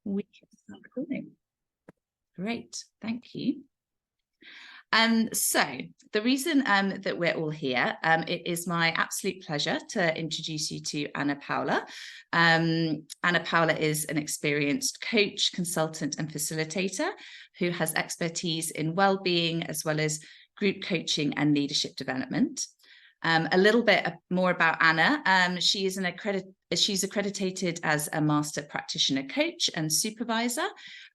We can start recording. Great, thank you. So the reason that we're all here, it is my absolute pleasure to introduce you to Ana Paula. Ana Paula is an experienced coach, consultant, and facilitator who has expertise in well-being as well as group coaching and leadership development. A little bit more about Ana. She's accredited as a master practitioner coach and supervisor,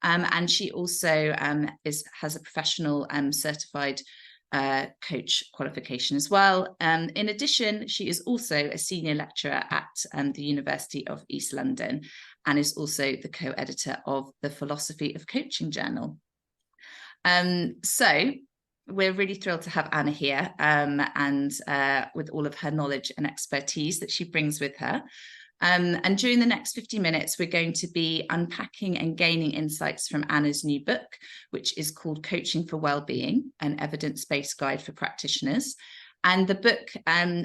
and she also has a professional certified coach qualification as well. In addition, she is also a senior lecturer at the University of East London and is also the co-editor of the Philosophy of Coaching journal. So we're really thrilled to have Ana here and with all of her knowledge and expertise that she brings with her. And during the next 50 minutes, we're going to be unpacking and gaining insights from Ana's new book, which is called Coaching for Wellbeing, an evidence-based guide for practitioners. And the book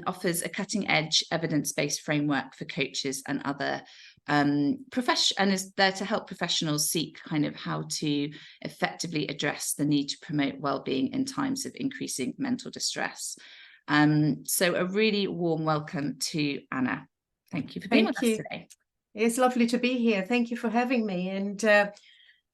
offers a cutting-edge evidence-based framework for coaches and other and is there to help professionals seek kind of how to effectively address the need to promote well-being in times of increasing mental distress. So a really warm welcome to Ana. Thank you for being with us today. It's lovely to be here. Thank you for having me. And there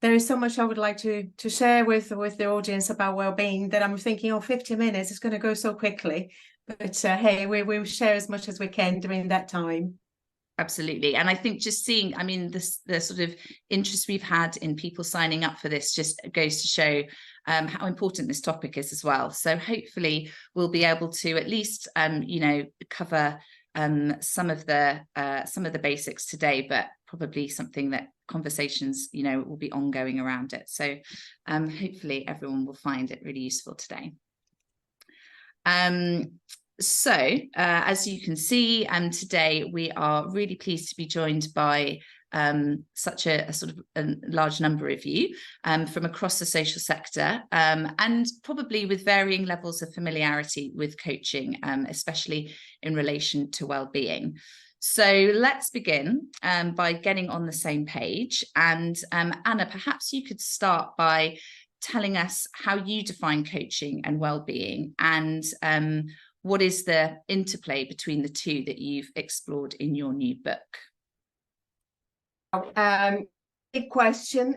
is so much I would like to share with the audience about well-being that I'm thinking, 50 minutes is going to go so quickly. But hey, we'll share as much as we can during that time. Absolutely. And I think just seeing, I mean, the sort of interest we've had in people signing up for this just goes to show how important this topic is as well. So hopefully we'll be able to at least, cover some of the basics today, but probably something that conversations, will be ongoing around it. So hopefully everyone will find it really useful today. So as you can see, today we are really pleased to be joined by such a sort of a large number of you from across the social sector and probably with varying levels of familiarity with coaching, especially in relation to well-being. So let's begin by getting on the same page. And Ana, perhaps you could start by telling us how you define coaching and well-being and what is the interplay between the two that you've explored in your new book? Big question.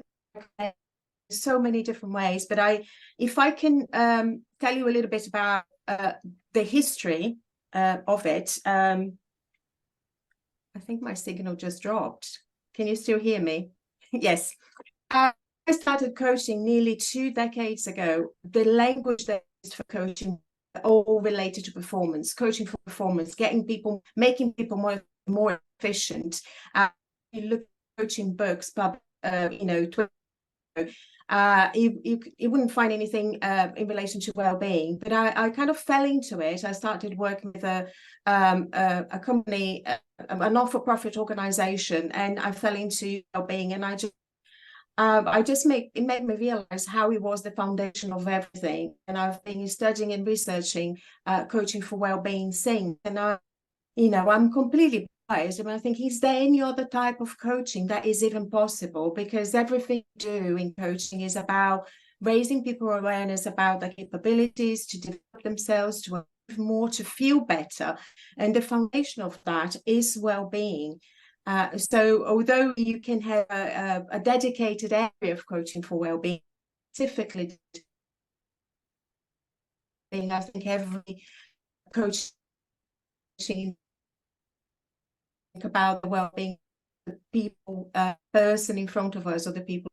So many different ways, but if I can tell you a little bit about the history of it. I think my signal just dropped. Can you still hear me? Yes. I started coaching nearly 2 decades ago. The language that is used for coaching all related to performance, coaching for performance, making people more efficient. You look at coaching books, but you wouldn't find anything in relation to well-being. But I kind of fell into it. I started working with a company, a not-for-profit organization, and I fell into well-being, and it made me realize how it was the foundation of everything. And I've been studying and researching coaching for well-being since. And I'm completely biased. I think, is there any other type of coaching that is even possible? Because everything we do in coaching is about raising people's awareness about their capabilities to develop themselves, to achieve more, to feel better. And the foundation of that is well-being. So although you can have a dedicated area of coaching for well-being, specifically, I think every coach think about the well-being of the people, person in front of us, or the people,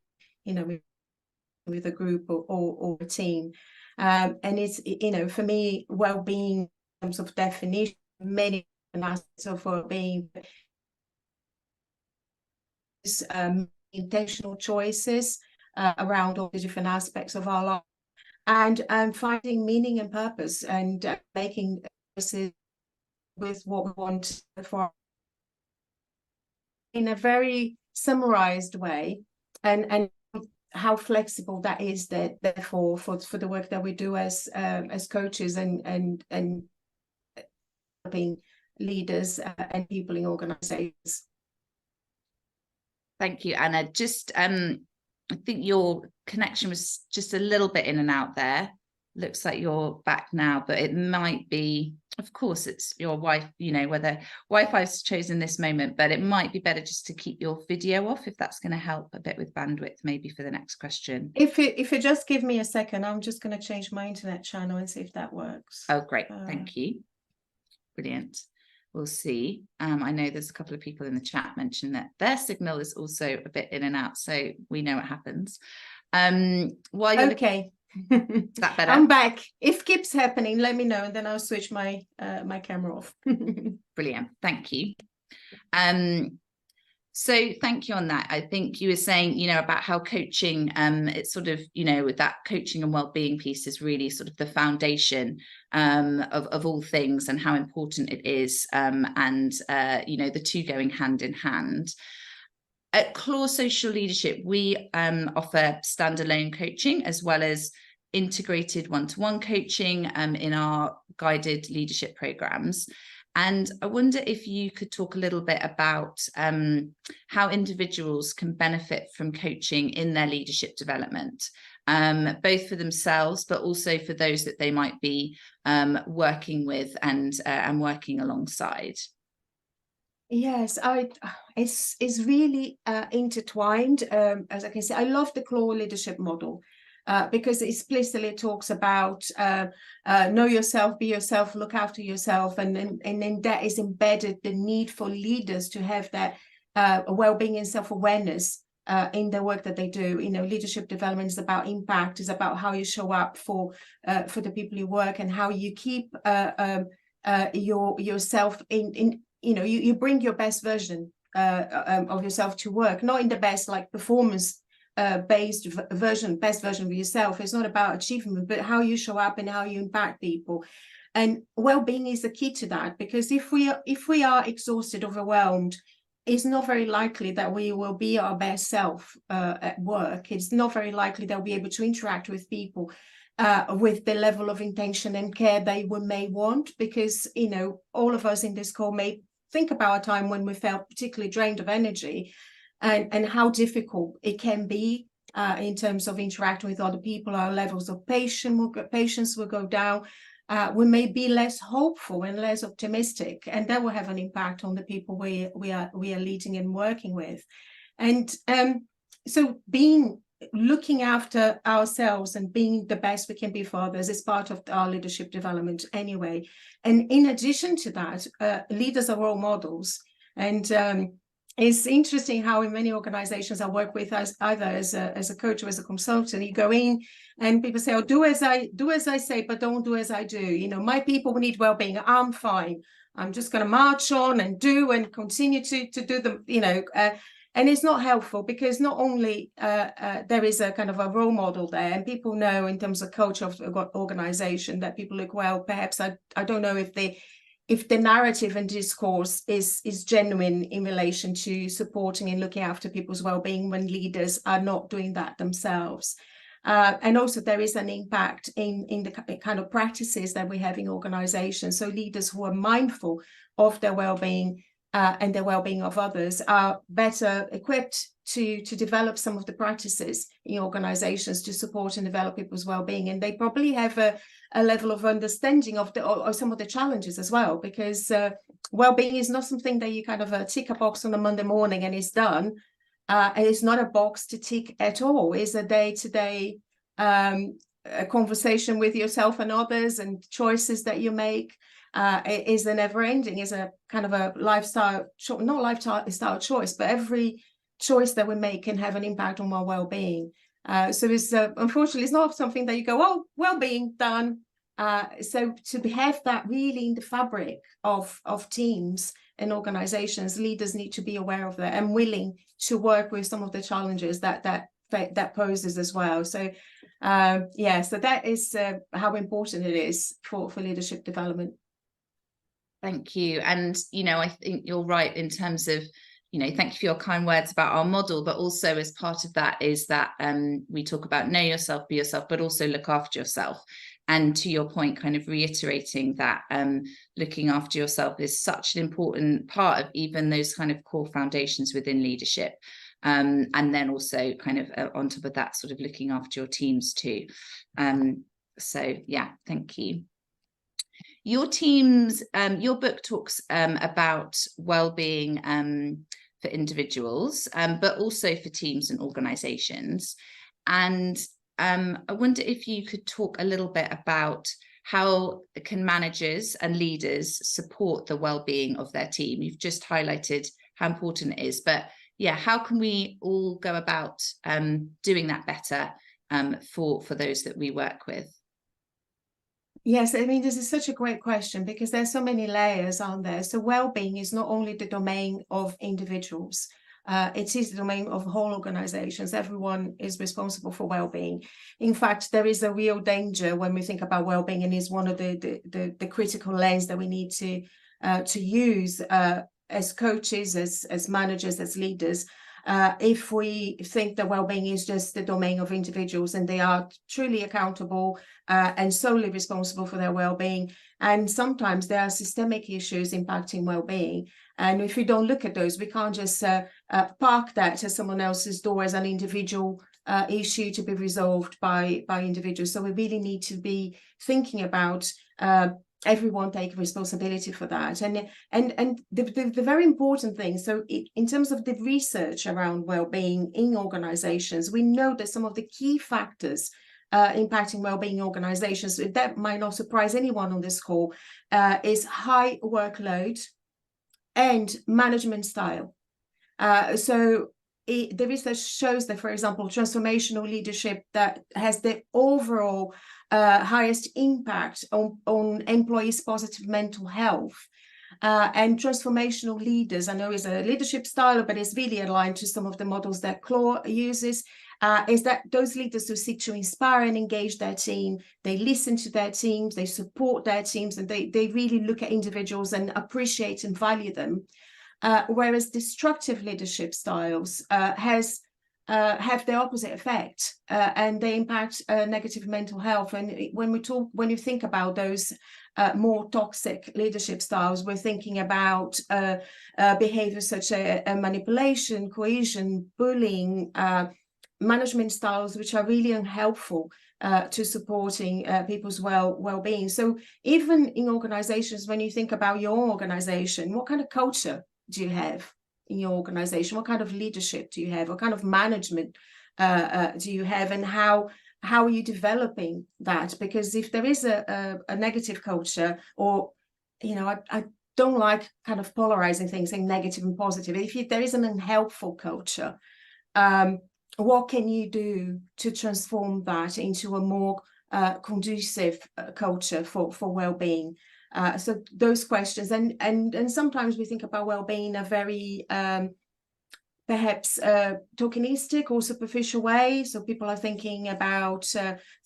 with a group or a team. And it's, for me, well-being in terms of definition, many aspects of well-being, intentional choices around all the different aspects of our life, and finding meaning and purpose, and making choices with what we want for, in a very summarized way, and how flexible that is, therefore for the work that we do as coaches and helping leaders and people in organizations. Thank you, Anna. Just, I think your connection was just a little bit in and out there. Looks like you're back now, but it might be, of course, it's your wife, you know, whether Wi-Fi's chosen this moment, but it might be better just to keep your video off if that's going to help a bit with bandwidth, maybe for the next question. If you just give me a second, I'm just going to change my internet channel and see if that works. Oh, great. Thank you. Brilliant. We'll see. I know there's a couple of people in the chat mentioned that their signal is also a bit in and out, so we know what happens. While you're okay. Is that better? I'm back. If it keeps happening, let me know, and then I'll switch my my camera off. Brilliant. Thank you. So thank you on that. I think you were saying, you know, about how coaching, it's sort of, you know, with that coaching and well-being piece is really sort of the foundation of all things, and how important it is, and you know, the two going hand in hand. At Claw Social Leadership, we offer standalone coaching as well as integrated one-to-one coaching in our guided leadership programs. And I wonder if you could talk a little bit about how individuals can benefit from coaching in their leadership development, both for themselves, but also for those that they might be working with and working alongside. Yes, it's really intertwined. As I can say, I love the Claw leadership model. Because it explicitly talks about know yourself, be yourself, look after yourself, and then that is embedded the need for leaders to have that well-being and self-awareness in the work that they do. You know, leadership development is about impact, is about how you show up for the people you work, and how you keep yourself in you know, you bring your best version of yourself to work, not in the best like performance best version of yourself. It's not about achievement, but how you show up and how you impact people. And well-being is the key to that, because if we are exhausted, overwhelmed, it's not very likely that we will be our best self at work. It's not very likely that we'll be able to interact with people with the level of intention and care they may want, because, you know, all of us in this call may think about a time when we felt particularly drained of energy, and how difficult it can be in terms of interacting with other people. Our levels of patience will go down. We may be less hopeful and less optimistic, and that will have an impact on the people we are leading and working with. And so looking after ourselves and being the best we can be for others is part of our leadership development anyway. And in addition to that, leaders are role models. And it's interesting how in many organizations I work with, either as a coach or as a consultant, you go in and people say, oh, do as I say, but don't do as I do. You know, my people need well-being. I'm fine. I'm just going to march on and do and continue to do them, you know, and it's not helpful, because not only there is a kind of a role model there, and people know in terms of culture of the organization that people look, well, perhaps I don't know if the narrative and discourse is genuine in relation to supporting and looking after people's well-being when leaders are not doing that themselves. And also there is an impact in the kind of practices that we have in organizations. So leaders who are mindful of their well-being and the well-being of others are better equipped to develop some of the practices in organizations to support and develop people's well-being. And they probably have a level of understanding of some of the challenges as well, because well-being is not something that you kind of tick a box on a Monday morning and it's done. And it's not a box to tick at all. It's a day-to-day a conversation with yourself and others, and choices that you make. It is a never-ending, is a kind of a lifestyle, not lifestyle choice, but every choice that we make can have an impact on our well-being. So it's unfortunately, it's not something that you go, oh, well-being done. So to have that really in the fabric of teams and organizations, leaders need to be aware of that and willing to work with some of the challenges that poses as well. So yeah, so that is how important it is for leadership development. Thank you. And, you know, I think you're right in terms of, you know, thank you for your kind words about our model, but also as part of that is that we talk about know yourself, be yourself, but also look after yourself. And to your point, kind of reiterating that looking after yourself is such an important part of even those kind of core foundations within leadership. And then also kind of on top of that, sort of looking after your teams too. So yeah, thank you. Your teams, your book talks about well-being for individuals, but also for teams and organizations. And I wonder if you could talk a little bit about how can managers and leaders support the well-being of their team? You've just highlighted how important it is, but yeah, how can we all go about doing that better for those that we work with? Yes, I mean, this is such a great question because there's so many layers on there. So well-being is not only the domain of individuals, it is the domain of whole organizations. Everyone is responsible for well-being. In fact, there is a real danger when we think about well-being, and is one of the critical lens that we need to use as coaches, as managers, as leaders. If we think that well-being is just the domain of individuals and they are truly accountable and solely responsible for their well-being, and sometimes there are systemic issues impacting well-being, and if we don't look at those, we can't just park that at someone else's door as an individual issue to be resolved by individuals. So we really need to be thinking about everyone take responsibility for that. And the very important thing, so in terms of the research around well-being in organizations, we know that some of the key factors impacting well-being organizations, that might not surprise anyone on this call, is high workload and management style. The research shows that, for example, transformational leadership that has the overall highest impact on employees' positive mental health. And transformational leaders, I know is a leadership style, but it's really aligned to some of the models that Claude uses, is that those leaders who seek to inspire and engage their team, they listen to their teams, they support their teams, and they really look at individuals and appreciate and value them. Whereas destructive leadership styles have the opposite effect, and they impact negative mental health. And when you think about those more toxic leadership styles, we're thinking about behaviors such as manipulation, coercion, bullying, management styles which are really unhelpful to supporting people's well-being. So even in organizations, when you think about your own organization, what kind of culture do you have in your organization? What kind of leadership do you have? What kind of management do you have? And how are you developing that? Because if there is a negative culture, or, you know, I don't like kind of polarizing things, saying negative and positive. If there is an unhelpful culture, what can you do to transform that into a more conducive culture for well-being? So those questions, and sometimes we think about well-being in a very perhaps tokenistic or superficial way. So people are thinking about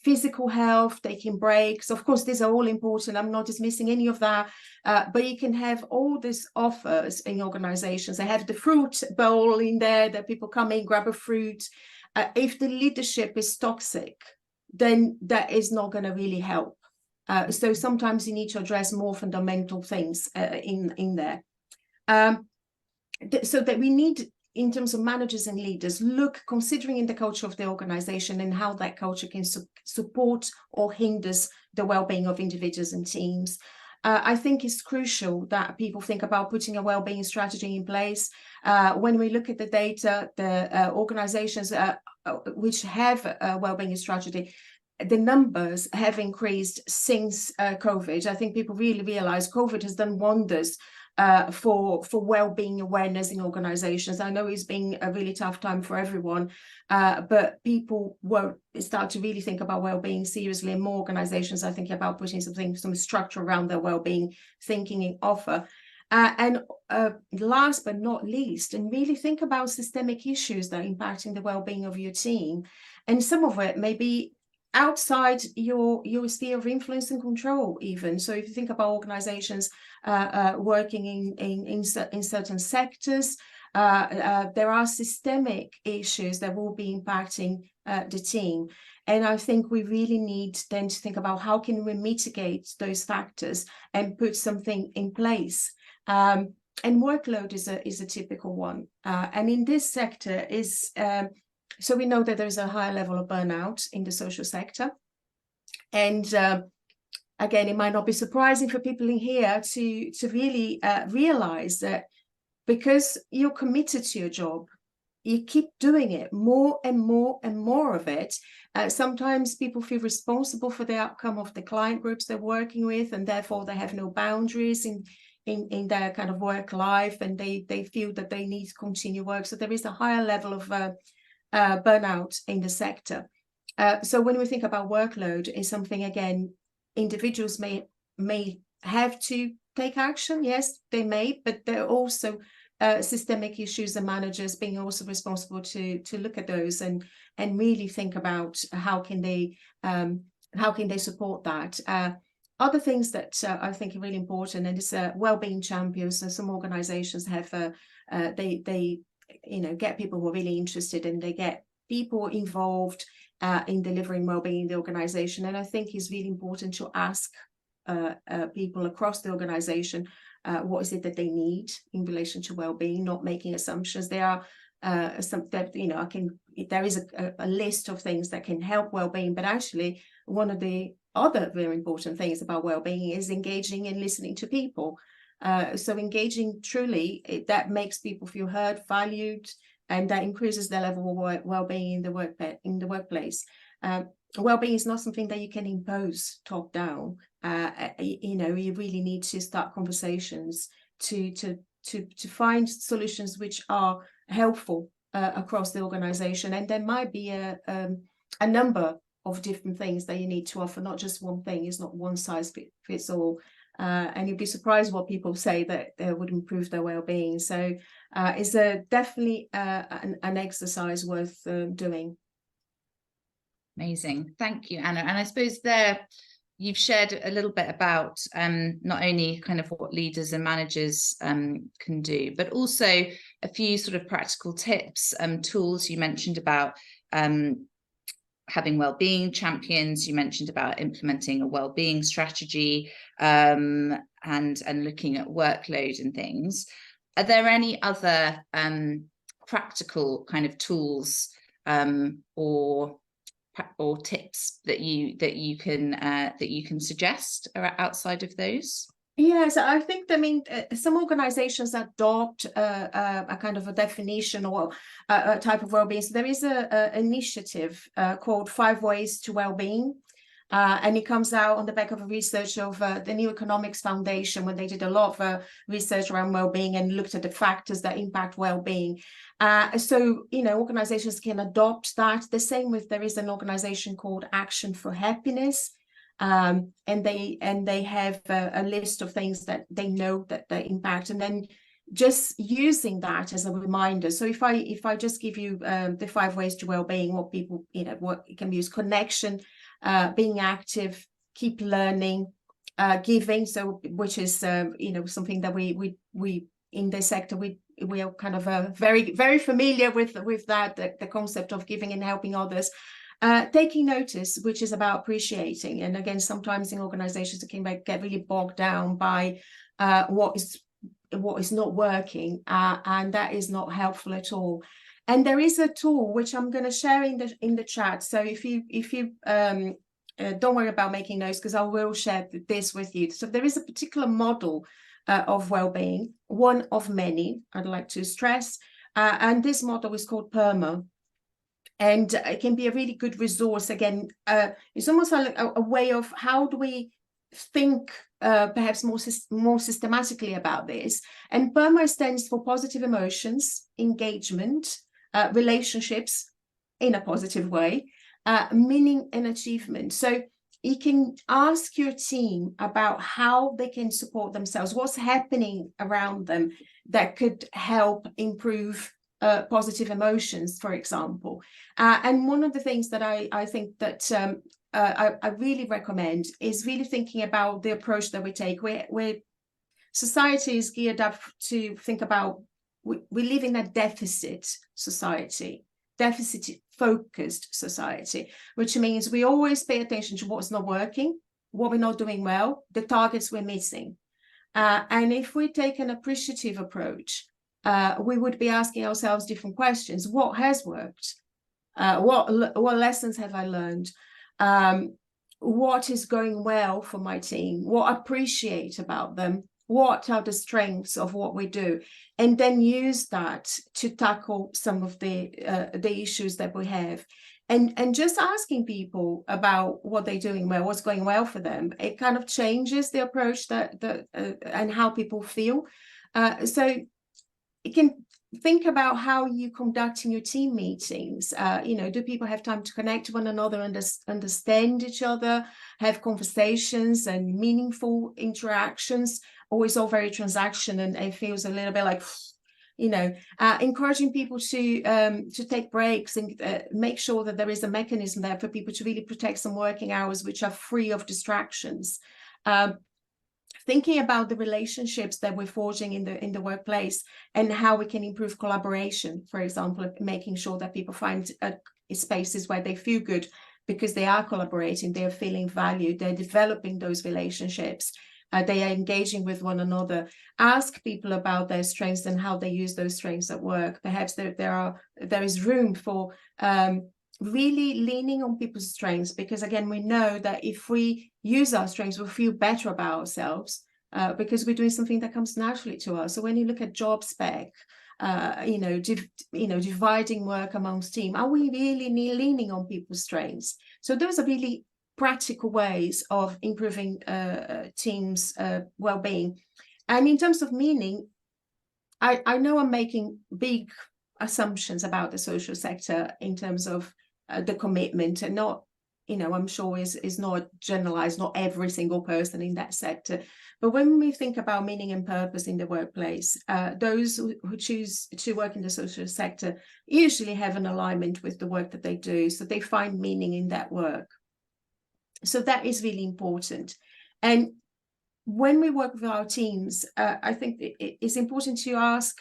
physical health, taking breaks. Of course, these are all important. I'm not dismissing any of that, but you can have all these offers in organizations. They have the fruit bowl in there that people come in, grab a fruit. If the leadership is toxic, then that is not going to really help. So sometimes you need to address more fundamental things in there. So that we need, in terms of managers and leaders, considering in the culture of the organization and how that culture can support or hinders the well-being of individuals and teams. I think it's crucial that people think about putting a well-being strategy in place. When we look at the data, the organizations which have a well-being strategy, the numbers have increased since COVID. I think people really realize COVID has done wonders for well-being awareness in organizations. I know it's been a really tough time for everyone, but people will start to really think about well-being seriously, and more organizations are thinking about putting some structure around their well-being thinking in offer. And last but not least, and really think about systemic issues that are impacting the well-being of your team. And some of it may be outside your sphere of influence and control even. So if you think about organizations working in certain sectors, there are systemic issues that will be impacting the team. And I think we really need then to think about how can we mitigate those factors and put something in place. and workload is a typical one. And in this sector is, so we know that there's a higher level of burnout in the social sector. And again, it might not be surprising for people in here to really realize that because you're committed to your job, you keep doing it more and more and more of it. Sometimes people feel responsible for the outcome of the client groups they're working with, and therefore they have no boundaries in their kind of work life, and they feel that they need to continue work. So there is a higher level of burnout in the sector. So when we think about workload, is something, again, individuals may have to take action. Yes, they may, but there are also systemic issues, and managers being also responsible to look at those and really think about how can they support that. Other things that I think are really important, and it's wellbeing champions. So some organizations have they get people who are really interested, and they get people involved in delivering wellbeing in the organization. And I think it's really important to ask people across the organization what is it that they need in relation to wellbeing, not making assumptions. There are some that there is a list of things that can help wellbeing, but actually one of the other very important things about wellbeing is engaging and listening to people. So engaging truly, that makes people feel heard, valued, and that increases their level of well-being in the workplace. Well-being is not something that you can impose top down. You really need to start conversations to find solutions which are helpful across the organization. And there might be a number of different things that you need to offer, not just one thing. It's not one size fits all. And you'd be surprised what people say that would improve their well-being. So it's definitely an exercise worth doing. Amazing. Thank you, Anna. And I suppose there you've shared a little bit about not only kind of what leaders and managers can do, but also a few sort of practical tips, tools. You mentioned about having wellbeing champions. You mentioned about implementing a wellbeing strategy and looking at workload and things. Are there any other practical kind of tools or tips that you can suggest outside of those? Yes, I think, some organizations adopt a kind of a definition or a type of well-being. So there is an initiative called 5 Ways to Wellbeing, and it comes out on the back of a research of the New Economics Foundation, when they did a lot of research around well-being and looked at the factors that impact well-being. So organizations can adopt that. The same with, there is an organization called Action for Happiness. And they have a list of things that they know that they impact, and then just using that as a reminder. So if I just give you the 5 ways to well-being, what people what it can use: connection, being active, keep learning, giving. So which is something that we in this sector we are kind of very, very familiar with that, the concept of giving and helping others. Taking notice, which is about appreciating. And again, sometimes in organizations it can get really bogged down by what is not working, and that is not helpful at all. And there is a tool which I'm going to share in the chat. So if you don't worry about making notes, because I will share this with you. So there is a particular model of well-being, one of many, I'd like to stress, and this model is called PERMA. And it can be a really good resource. Again, it's almost like a way of how do we think perhaps more systematically about this. And PERMA stands for positive emotions, engagement, relationships in a positive way, meaning and achievement. So you can ask your team about how they can support themselves, what's happening around them that could help improve positive emotions, for example. And one of the things that I think that I really recommend is really thinking about the approach that we take, where society is geared up to think about, we live in a deficit society, deficit-focused society, which means we always pay attention to what's not working, what we're not doing well, the targets we're missing. And if we take an appreciative approach, we would be asking ourselves different questions. What has worked? What lessons have I learned? What is going well for my team? What I appreciate about them? What are the strengths of what we do? And then use that to tackle some of the issues that we have. And just asking people about what they're doing well, what's going well for them, it kind of changes the approach and how people feel. So it can think about how you conducting your team meetings. Do people have time to connect to one another, understand each other, have conversations and meaningful interactions? Or is all very transaction and it feels a little bit like, encouraging people to take breaks and make sure that there is a mechanism there for people to really protect some working hours which are free of distractions. Thinking about the relationships that we're forging in the workplace and how we can improve collaboration, for example, making sure that people find spaces where they feel good because they are collaborating, they're feeling valued, they're developing those relationships, they are engaging with one another. Ask people about their strengths and how they use those strengths at work. Perhaps there is room for really leaning on people's strengths, because again, we know that if we use our strengths, we'll feel better about ourselves because we're doing something that comes naturally to us. So when you look at job spec, dividing work amongst team, are we really leaning on people's strengths? So those are really practical ways of improving teams' well-being. And in terms of meaning, I know I'm making big assumptions about the social sector in terms of the commitment, and not, I'm sure is not generalized, not every single person in that sector. But when we think about meaning and purpose in the workplace, those who choose to work in the social sector usually have an alignment with the work that they do, so they find meaning in that work. So that is really important. And when we work with our teams, I think it's important to ask,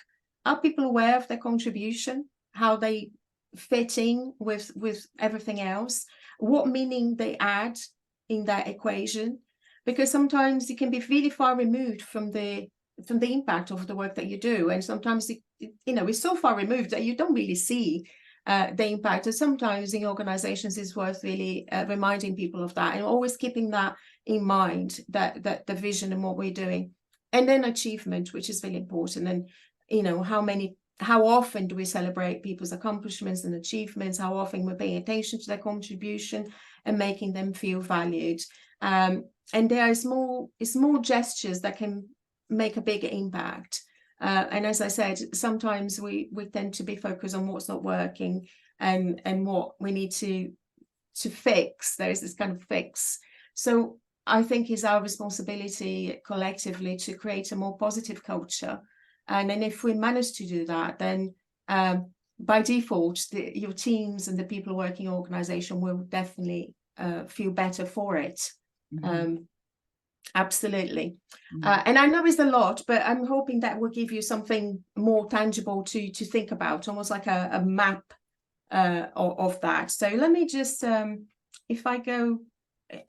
are people aware of their contribution, how they fit in with everything else, what meaning they add in that equation? Because sometimes it can be really far removed from the impact of the work that you do, and sometimes it's so far removed that you don't really see the impact. And sometimes in organizations it's worth really reminding people of that, and always keeping that in mind, that the vision and what we're doing. And then achievement, which is really important. And how often do we celebrate people's accomplishments and achievements? How often we're paying attention to their contribution and making them feel valued? And there are small gestures that can make a bigger impact. And as I said, sometimes we tend to be focused on what's not working and what we need to fix. There is this kind of fix. So I think it's our responsibility collectively to create a more positive culture. And then if we manage to do that, then by default, your teams and the people working in organization will definitely feel better for it. Mm-hmm. Absolutely. Mm-hmm. And I know it's a lot, but I'm hoping that will give you something more tangible to think about, almost like a map of that. So let me just, if I go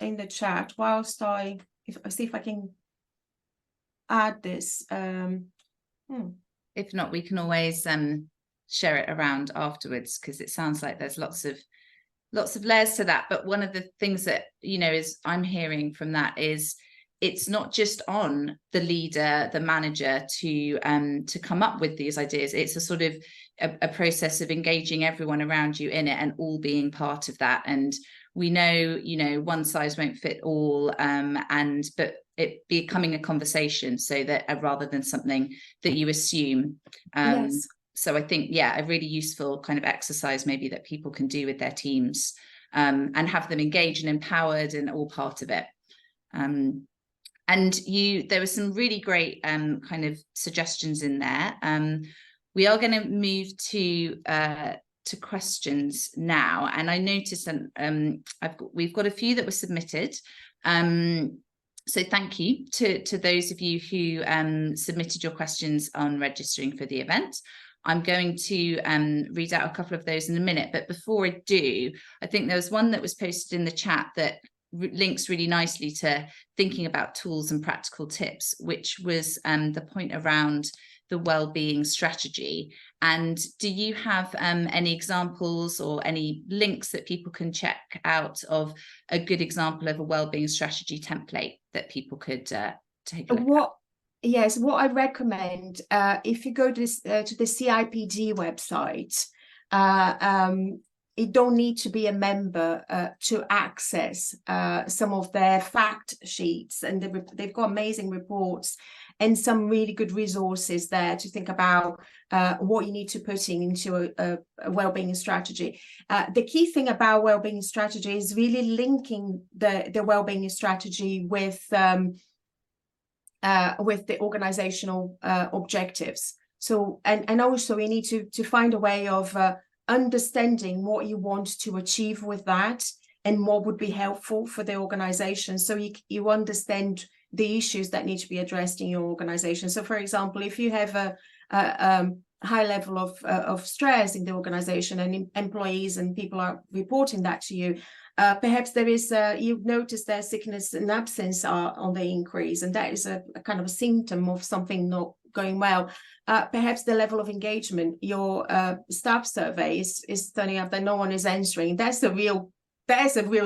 in the chat, whilst I see if I can add this. If not, we can always share it around afterwards, because it sounds like there's lots of layers to that. But one of the things that is I'm hearing from that is it's not just on the leader, the manager to come up with these ideas. It's a sort of a process of engaging everyone around you in it and all being part of that. And we know, one size won't fit all, but it becoming a conversation, so that rather than something that you assume. Yes. So I think, a really useful kind of exercise maybe that people can do with their teams, and have them engaged and empowered and all part of it. And there were some really great kind of suggestions in there. We are going to move to questions now, and I noticed that we've got a few that were submitted. So thank you to those of you who submitted your questions on registering for the event. I'm going to read out a couple of those in a minute, but before I do, I think there was one that was posted in the chat that links really nicely to thinking about tools and practical tips, which was the point around the wellbeing strategy. And do you have any examples or any links that people can check out of a good example of a wellbeing strategy template that people could take a look at? Yes, what I recommend, if you go to the CIPD website, you don't need to be a member to access some of their fact sheets, and they've got amazing reports and some really good resources there to think about what you need to put into a wellbeing strategy. The key thing about wellbeing strategy is really linking the wellbeing strategy with the organizational objectives. So, and also you need to find a way of understanding what you want to achieve with that and what would be helpful for the organization, so you understand the issues that need to be addressed in your organization. So, for example, if you have a high level of stress in the organization and employees and people are reporting that to you, perhaps there is you've noticed that sickness and absence are on the increase, and that is a kind of a symptom of something not going well. Perhaps the level of engagement, your staff survey is turning up that no one is answering. That's a real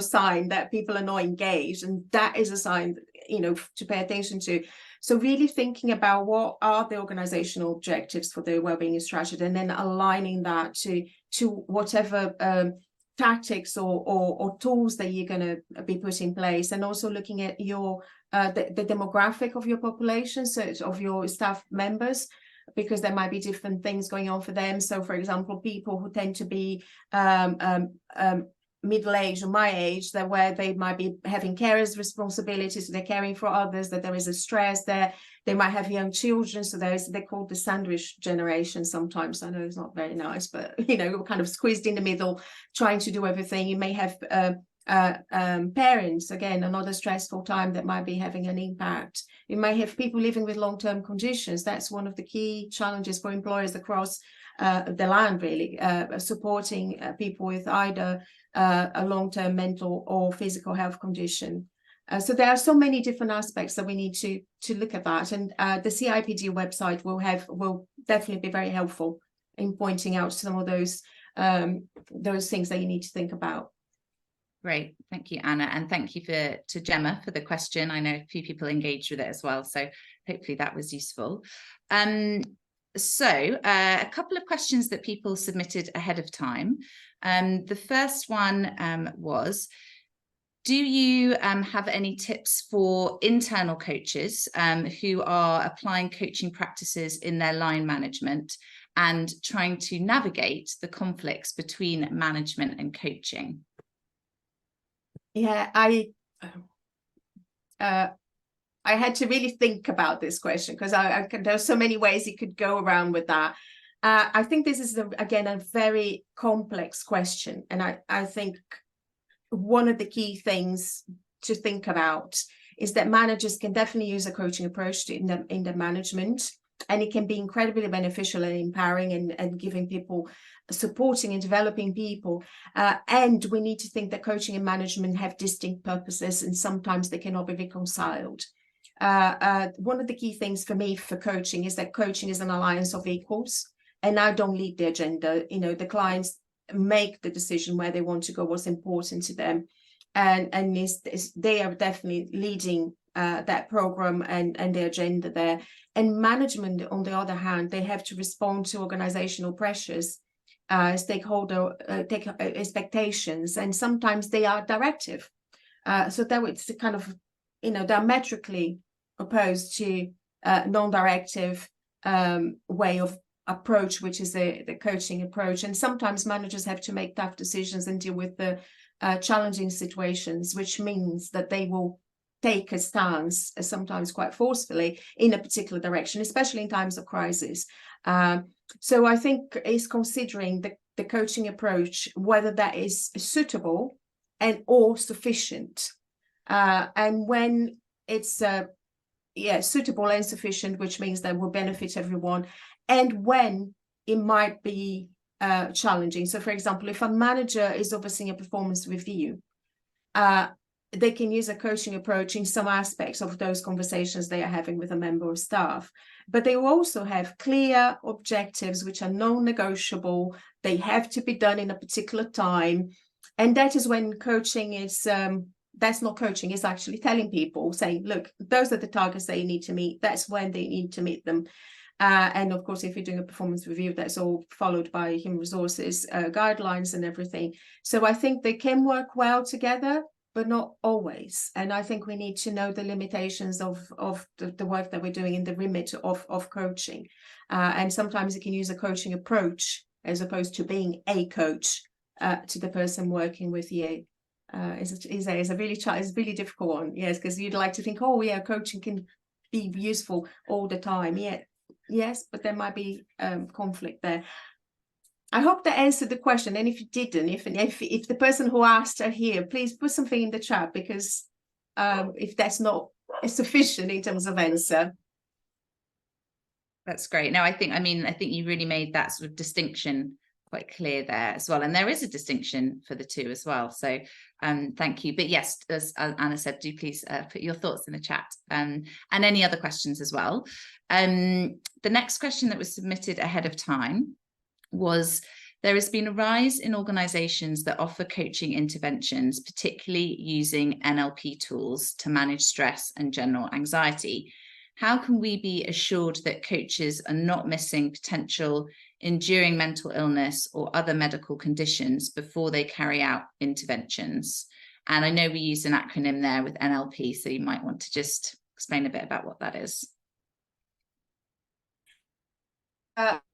sign that people are not engaged, and that is a sign, you know, to pay attention to. So really thinking about what are the organizational objectives for the wellbeing strategy, and then aligning that to whatever tactics or tools that you're going to be put in place, and also looking at your the demographic of your population, so of your staff members, because there might be different things going on for them. So, for example, people who tend to be middle-aged or my age, that where they might be having carers responsibilities, so they're caring for others, that there is a stress there. They might have young children, so they're called the sandwich generation sometimes. I know it's not very nice, but you know, we're kind of squeezed in the middle, trying to do everything. You may have parents, again, another stressful time that might be having an impact. You may have people living with long-term conditions. That's one of the key challenges for employers across the land, really, supporting people with either a long-term mental or physical health condition. So there are so many different aspects that we need to look at that, and the CIPD website will definitely be very helpful in pointing out some of those things that you need to think about. Great, thank you, Anna, and thank you to Gemma for the question. I know a few people engaged with it as well, so hopefully that was useful. So a couple of questions that people submitted ahead of time. The first one was, do you have any tips for internal coaches who are applying coaching practices in their line management and trying to navigate the conflicts between management and coaching? Yeah, I had to really think about this question, because there's so many ways you could go around with that. I think this is, again, a very complex question. And I think one of the key things to think about is that managers can definitely use a coaching approach in the management. And it can be incredibly beneficial and empowering, and giving people, supporting and developing people. And we need to think that coaching and management have distinct purposes, and sometimes they cannot be reconciled. One of the key things for me for coaching is that coaching is an alliance of equals, and I don't lead the agenda. You know, the clients make the decision where they want to go, what's important to them, and they are definitely leading that program and the agenda there. And management, on the other hand, they have to respond to organizational pressures, stakeholder expectations, and sometimes they are directive. So that it's kind of, you know, diametrically opposed to non-directive way of approach, which is the coaching approach. And sometimes managers have to make tough decisions and deal with the challenging situations, which means that they will take a stance, sometimes quite forcefully, in a particular direction, especially in times of crisis. So I think it's considering the coaching approach, whether that is suitable and or sufficient. And when it's suitable and sufficient, which means that will benefit everyone, and when it might be challenging. So, for example, if a manager is overseeing a performance review, they can use a coaching approach in some aspects of those conversations they are having with a member of staff. But they will also have clear objectives which are non-negotiable. They have to be done in a particular time. And that is when coaching is, that's not coaching, it's actually telling people, saying, look, those are the targets that you need to meet. That's when they need to meet them. And of course, if you're doing a performance review, that's all followed by human resources guidelines and everything. So I think they can work well together, but not always. And I think we need to know the limitations of the work that we're doing in the remit of coaching. And sometimes you can use a coaching approach as opposed to being a coach to the person working with you. Is a really difficult one. Yes, because you'd like to think, oh yeah, coaching can be useful all the time. Yeah, yes, but there might be conflict there. I hope that answered the question. And if you didn't, if the person who asked are here, please put something in the chat, because if that's not sufficient in terms of answer. That's great. No, I think you really made that sort of distinction quite clear there as well. And there is a distinction for the two as well. So thank you. But yes, as Anna said, do please put your thoughts in the chat and any other questions as well. The next question that was submitted ahead of time was, there has been a rise in organizations that offer coaching interventions, particularly using NLP tools to manage stress and general anxiety. How can we be assured that coaches are not missing potential enduring mental illness or other medical conditions before they carry out interventions? And I know we use an acronym there with NLP, so you might want to just explain a bit about what that is.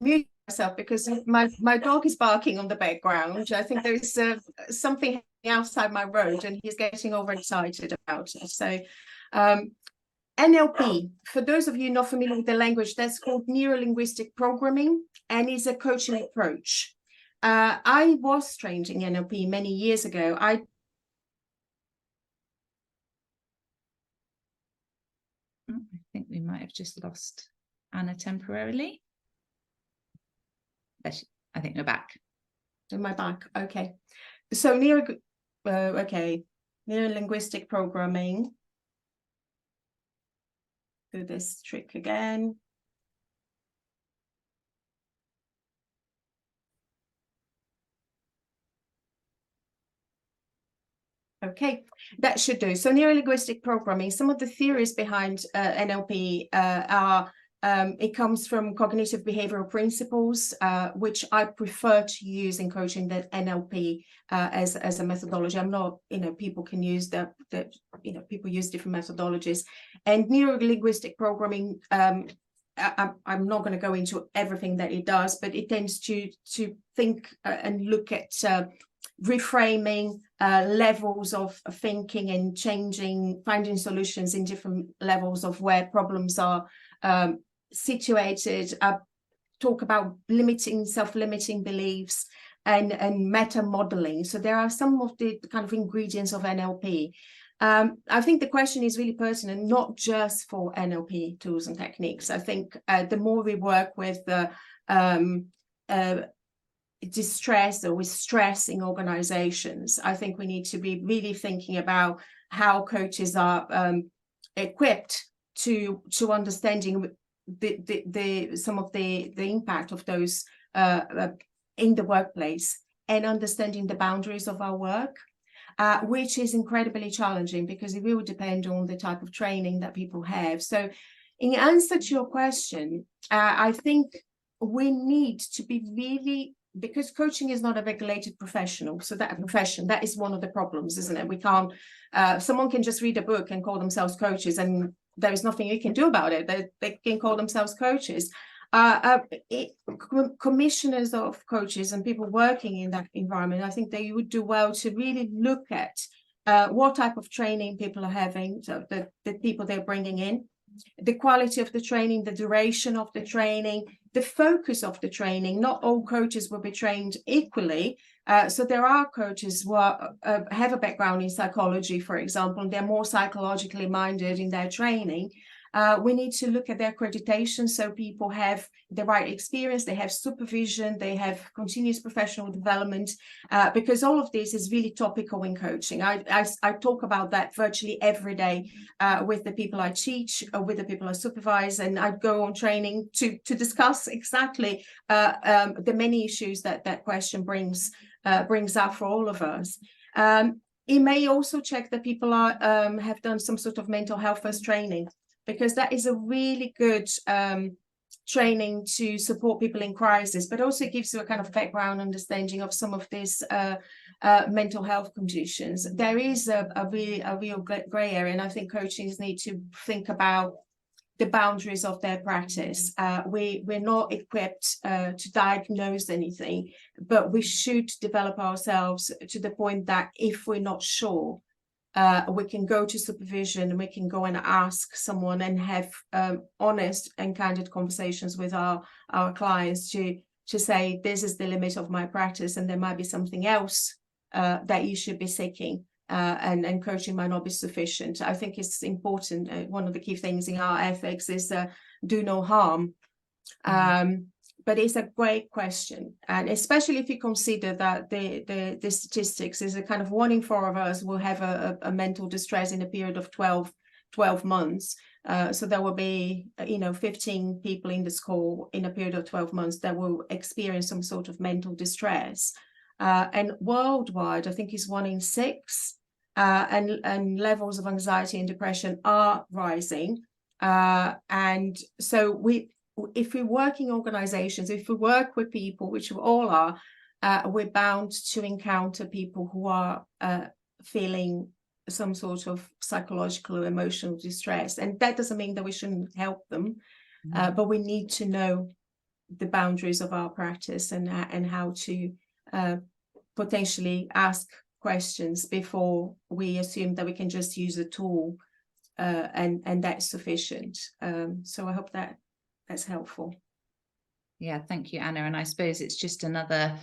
Mute myself because my dog is barking on the background. I think there is something outside my road and he's getting overexcited about it. So NLP, for those of you not familiar with the language, that's called neuro-linguistic programming, and is a coaching approach. I was trained in NLP many years ago. I think we might have just lost Anna temporarily. I think we're back. Am I back? Okay. So neuro-linguistic programming. Do this trick again. Okay, that should do. So neuro-linguistic programming, some of the theories behind NLP are, it comes from cognitive behavioral principles, which I prefer to use in coaching the NLP as a methodology. I'm not, people can use people use different methodologies. And neuro-linguistic programming, I'm not going to go into everything that it does, but it tends to think and look at reframing levels of thinking and finding solutions in different levels of where problems are situated, talk about self-limiting beliefs and meta modeling. So there are some of the kind of ingredients of NLP. I think the question is really pertinent, not just for NLP tools and techniques. I think the more we work with the distress or with stress in organizations, I think we need to be really thinking about how coaches are equipped to understanding some of the impact of those in the workplace, and understanding the boundaries of our work, which is incredibly challenging because it will depend on the type of training that people have. So in answer to your question, I think we need to be really, because coaching is not a regulated profession, that is one of the problems, isn't it? We can't, someone can just read a book and call themselves coaches, and there is nothing you can do about it. They can call themselves coaches. Commissioners of coaches and people working in that environment, I think they would do well to really look at what type of training people are having, so the people they're bringing in, the quality of the training, the duration of the training, the focus of the training. Not all coaches will be trained equally. So there are coaches who have a background in psychology, for example, and they're more psychologically minded in their training. We need to look at their accreditation, so people have the right experience, they have supervision, they have continuous professional development, because all of this is really topical in coaching. I talk about that virtually every day with the people I teach, with the people I supervise, and I go on training to discuss exactly the many issues that question brings up for all of us. It may also check that people have done some sort of mental health first training, because that is a really good training to support people in crisis, but also gives you a kind of background understanding of some of these mental health conditions. There is a real grey area, and I think coaches need to think about the boundaries of their practice. We're not equipped to diagnose anything, but we should develop ourselves to the point that if we're not sure, we can go to supervision, and we can go and ask someone and have honest and candid conversations with our clients to say, this is the limit of my practice, and there might be something else that you should be seeking. And coaching might not be sufficient. I think it's important. One of the key things in our ethics is do no harm. But it's a great question, and especially if you consider that the statistics is a kind of 1 in 4 of us will have a mental distress in a period of 12 months. So there will be 15 people in the school in a period of 12 months that will experience some sort of mental distress. And worldwide, I think it's 1 in 6, and levels of anxiety and depression are rising. And so if we work in organizations, if we work with people, which we all are, we're bound to encounter people who are feeling some sort of psychological or emotional distress. And that doesn't mean that we shouldn't help them, but we need to know the boundaries of our practice and how to potentially ask questions before we assume that we can just use a tool and that's sufficient. So I hope that's helpful. Yeah, thank you, Anna. And I suppose it's just another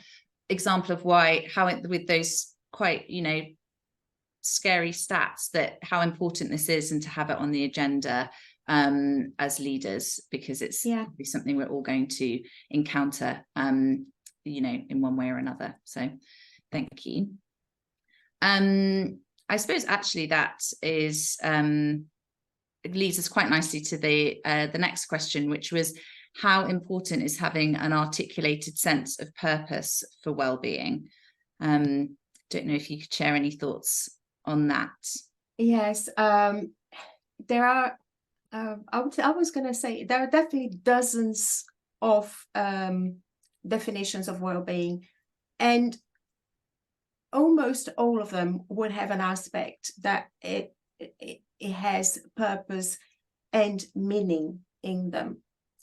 example of how with those quite scary stats, that how important this is, and to have it on the agenda as leaders, because it's probably something we're all going to encounter in one way or another. So thank you. I suppose actually that is it leads us quite nicely to the next question, which was, how important is having an articulated sense of purpose for well-being? Don't know if you could share any thoughts on that. Yes, there are. I was going to say there are definitely dozens of definitions of well-being, and almost all of them would have an aspect that it has purpose and meaning in them.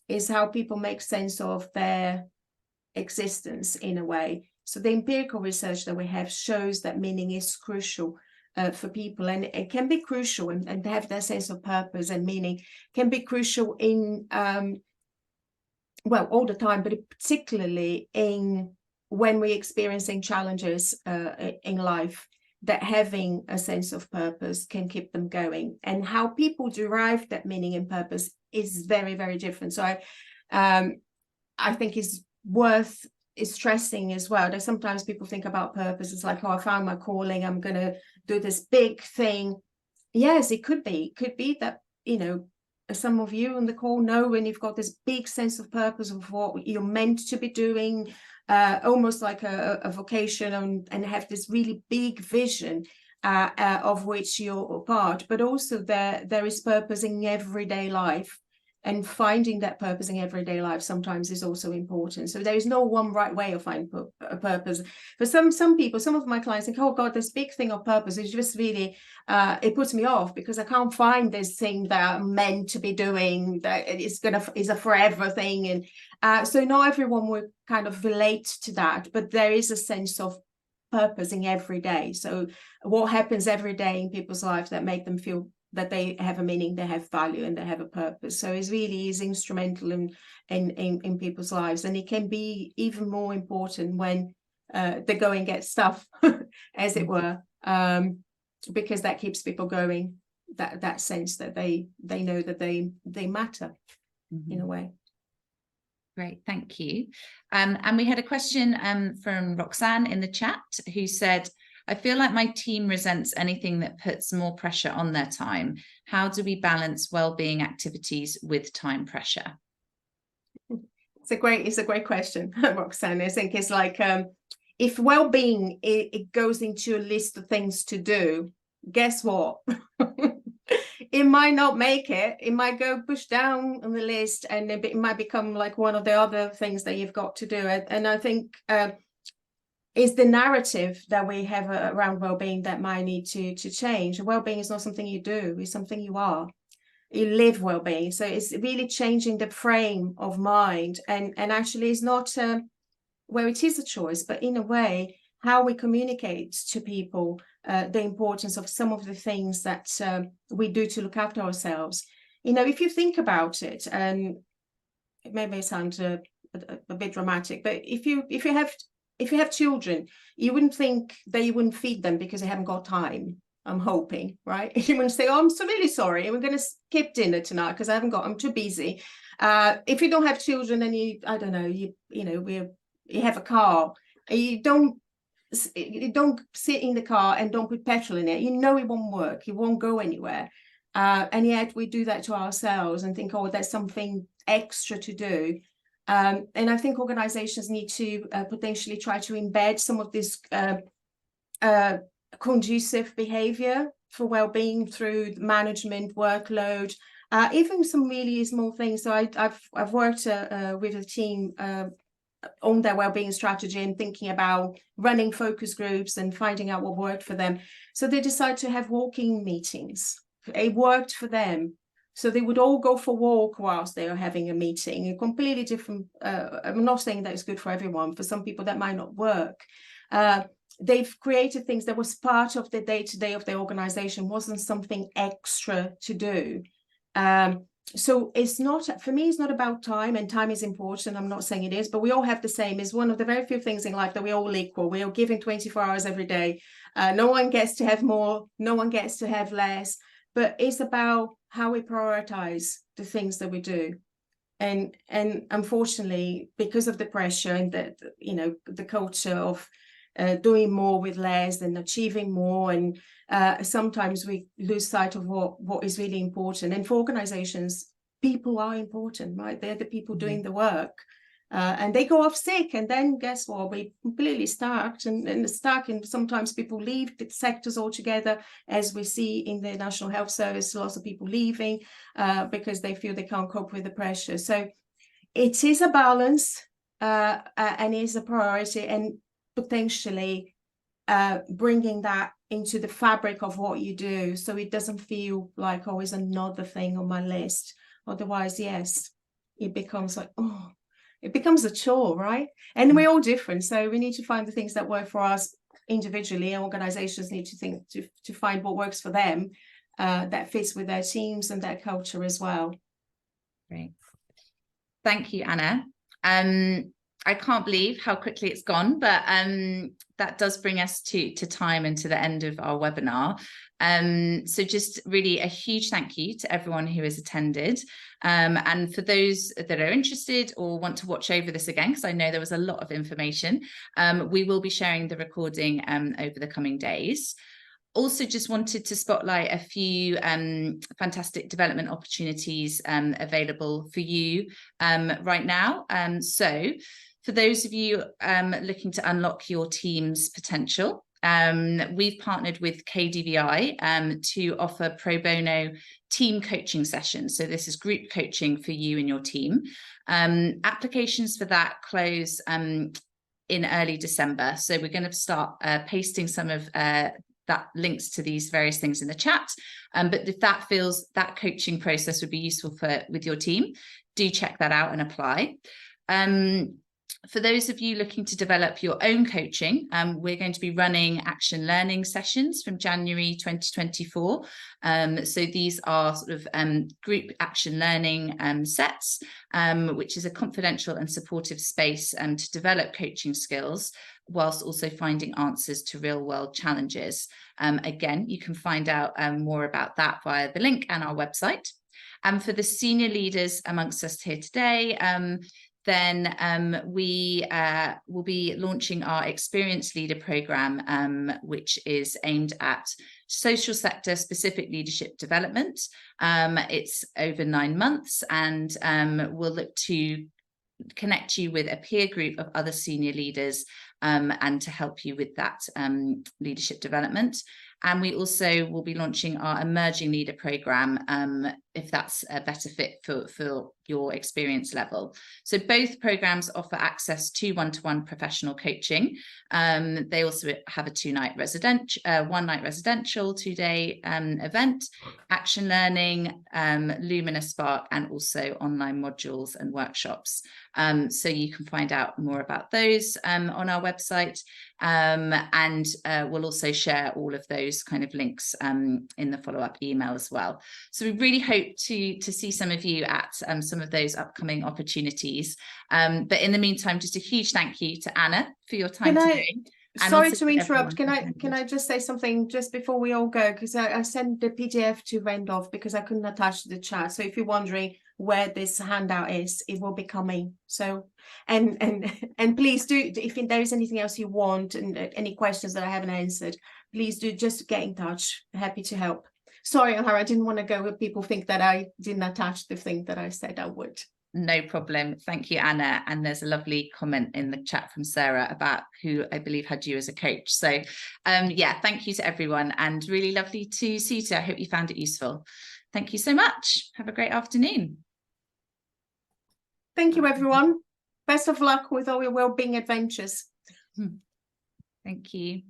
Is how people make sense of their existence in a way. So the empirical research that we have shows that meaning is crucial for people, and it can be crucial, and to have that sense of purpose and meaning can be crucial in all the time, but particularly in when we're experiencing challenges in life, that having a sense of purpose can keep them going. And how people derive that meaning and purpose is very, very different. So I think it's worth stressing as well that sometimes people think about purpose, it's like, oh, I found my calling, I'm going to do this big thing. Yes, it could be that, some of you on the call know when you've got this big sense of purpose of what you're meant to be doing, almost like a vocation, and have this really big vision of which you're a part, but also there is purpose in everyday life, and finding that purpose in everyday life sometimes is also important. So there is no one right way of finding a purpose. For some people, some of my clients think, oh God, this big thing of purpose is just really, it puts me off because I can't find this thing that I'm meant to be doing, that is a forever thing. And so not everyone will kind of relate to that, but there is a sense of purpose in every day. So what happens every day in people's lives that make them feel that they have a meaning, they have value, and they have a purpose. So it really is instrumental in people's lives, and it can be even more important when the going gets tough, as it were, because that keeps people going. that sense that they know that they matter in a way. Great, thank you. And we had a question from Roxanne in the chat who said, I feel like my team resents anything that puts more pressure on their time. How do we balance well-being activities with time pressure? It's a great question, Roxanne. I think it's like, if well-being it goes into a list of things to do, guess what? It might not make it. It might go push down on the list, and it might become like one of the other things that you've got to do. And I think it's the narrative that we have around well-being that might need to change. Well-being is not something you do; it's something you are. You live well-being. So it's really changing the frame of mind, and actually it's not where it is a choice, but in a way how we communicate to people the importance of some of the things that we do to look after ourselves. You know, if you think about it, and it may sound a bit dramatic, but if you have children, you wouldn't think that you wouldn't feed them because they haven't got time. I'm hoping, right? You wouldn't say, "Oh, I'm so really sorry, we're going to skip dinner tonight because I'm too busy." If you don't have children, and you have a car, you don't sit in the car and don't put petrol in it. You know it won't work. It won't go anywhere. And yet we do that to ourselves and think, oh, there's something extra to do. And I think organizations need to potentially try to embed some of this conducive behavior for well-being through management, workload, even some really small things. So I've worked with a team on their well-being strategy and thinking about running focus groups and finding out what worked for them. So they decided to have walking meetings. It worked for them. So they would all go for a walk whilst they were having a meeting. A completely different, I'm not saying that it's good for everyone. For some people that might not work. They've created things that was part of the day-to-day of their organization, wasn't something extra to do. So it's not, for me, it's not about time, and time is important. I'm not saying it is, but we all have the same. It's one of the very few things in life that we're all equal. We are given 24 hours every day. No one gets to have more, no one gets to have less, but it's about how we prioritize the things that we do. And unfortunately, because of the pressure and the culture of doing more with less and achieving more, and sometimes we lose sight of what is really important. And for organizations, people are important, right? They're the people doing the work, and they go off sick, and then guess what? We completely stuck, and sometimes people leave the sectors altogether, as we see in the National Health Service, lots of people leaving because they feel they can't cope with the pressure. So it is a balance, and it is a priority, and potentially bringing that into the fabric of what you do, so it doesn't feel like always another thing on my list. Otherwise, yes, it becomes like, oh, it becomes a chore, right? And we're all different, so we need to find the things that work for us individually, and organizations need to think to find what works for them, that fits with their teams and their culture as well. Great. Thank you, Anna. I can't believe how quickly it's gone, but that does bring us to time and to the end of our webinar. So just really a huge thank you to everyone who has attended. And for those that are interested or want to watch over this again, because I know there was a lot of information, we will be sharing the recording over the coming days. Also just wanted to spotlight a few fantastic development opportunities available for you right now. So for those of you looking to unlock your team's potential, we've partnered with KDVI to offer pro bono team coaching sessions. So this is group coaching for you and your team. Applications for that close in early December. So we're going to start pasting some of that links to these various things in the chat. But if that feels that coaching process would be useful with your team, do check that out and apply. For those of you looking to develop your own coaching, we're going to be running action learning sessions from January 2024. So these are sort of group action learning sets, which is a confidential and supportive space to develop coaching skills whilst also finding answers to real world challenges. Again, you can find out more about that via the link and our website. And for the senior leaders amongst us here today, then we will be launching our Experienced Leader Programme, which is aimed at social sector specific leadership development. It's over 9 months, and we'll look to connect you with a peer group of other senior leaders and to help you with that leadership development. And we also will be launching our Emerging Leader Programme, if that's a better fit for your experience level. So both programmes offer access to one-to-one professional coaching. They also have a 2-night residential, 1-night residential, 2-day event, action learning, Luminous Spark, and also online modules and workshops. So you can find out more about those on our website. And we'll also share all of those kind of links in the follow-up email as well. So we really hope to see some of you at some of those upcoming opportunities. But in the meantime, just a huge thank you to Anna for your time today. Sorry to interrupt. Can I just say something just before we all go? Because I sent the PDF to Randolph because I couldn't attach to the chat. So if you're wondering where this handout is, it will be coming. So and please do, if there is anything else you want and any questions that I haven't answered, please do just get in touch. Happy to help. Sorry, Alhara, I didn't want to go where people think that I didn't attach the thing that I said I would. No problem. Thank you, Anna. And there's a lovely comment in the chat from Sarah about who I believe had you as a coach. So yeah, thank you to everyone, and really lovely to see you. I hope you found it useful. Thank you so much. Have a great afternoon. Thank you, everyone. Best of luck with all your wellbeing adventures. Thank you.